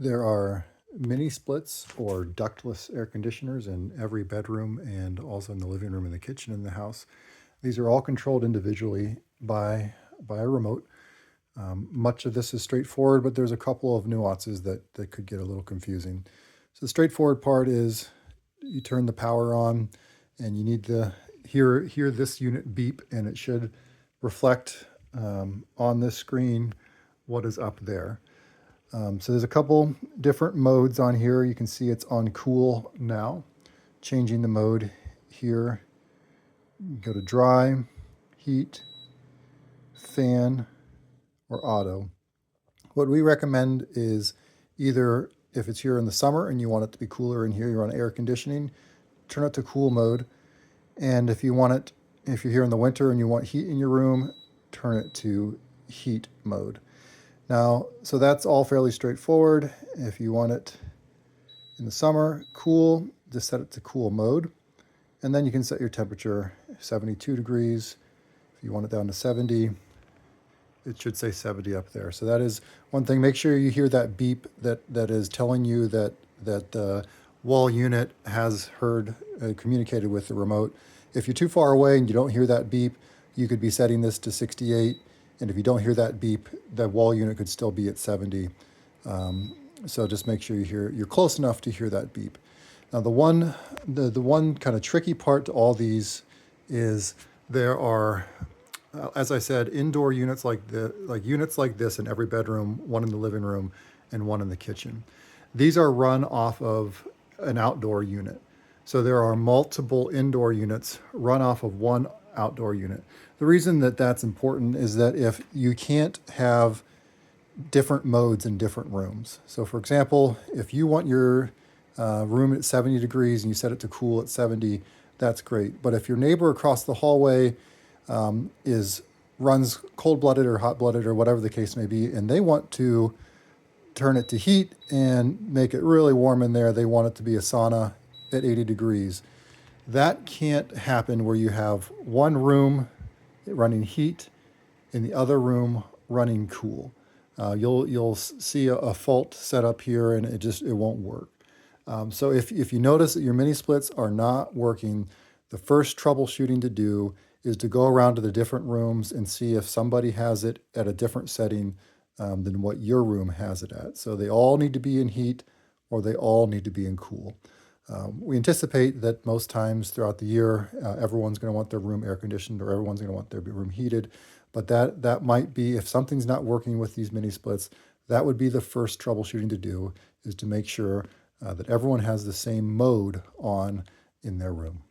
There are mini splits or ductless air conditioners in every bedroom and also in the living room and the kitchen in the house. These are all controlled individually by a remote. Much of this is straightforward, but there's a couple of nuances that could get a little confusing. So the straightforward part is you turn the power on and you need to hear this unit beep, and it should reflect on this screen what is up there. So there's a couple different modes on here. You can see it's on cool now. Changing the mode here, go to dry, heat, fan, or auto. What we recommend is either if it's here in the summer and you want it to be cooler in here, you're on air conditioning, turn it to cool mode. And if you're here in the winter and you want heat in your room, turn it to heat mode. Now, so that's all fairly straightforward. If you want it in the summer, cool, just set it to cool mode. And then you can set your temperature 72 degrees. If you want it down to 70, it should say 70 up there. So that is one thing. Make sure you hear that beep that is telling you that the wall unit has communicated with the remote. If you're too far away and you don't hear that beep, you could be setting this to 68. And if you don't hear that beep, the wall unit could still be at 70. So just make sure you're close enough to hear that beep. Now the one kind of tricky part to all these is there are, as I said, indoor units like this in every bedroom, one in the living room, and one in the kitchen. These are run off of an outdoor unit. So there are multiple indoor units run off of one outdoor unit. The reason that that's important is that if you can't have different modes in different rooms. So for example, if you want your room at 70 degrees and you set it to cool at 70, that's great. But if your neighbor across the hallway runs cold-blooded or hot-blooded or whatever the case may be, and they want to turn it to heat and make it really warm in there, they want it to be a sauna at 80 degrees. That can't happen where you have one room running heat and the other room running cool. You'll see a fault set up here, and it won't work. So if you notice that your mini splits are not working, the first troubleshooting to do is to go around to the different rooms and see if somebody has it at a different setting than what your room has it at. So they all need to be in heat or they all need to be in cool. We anticipate that most times throughout the year, everyone's going to want their room air conditioned or everyone's going to want their room heated. But that might be, if something's not working with these mini splits, that would be the first troubleshooting to do, is to make sure that everyone has the same mode on in their room.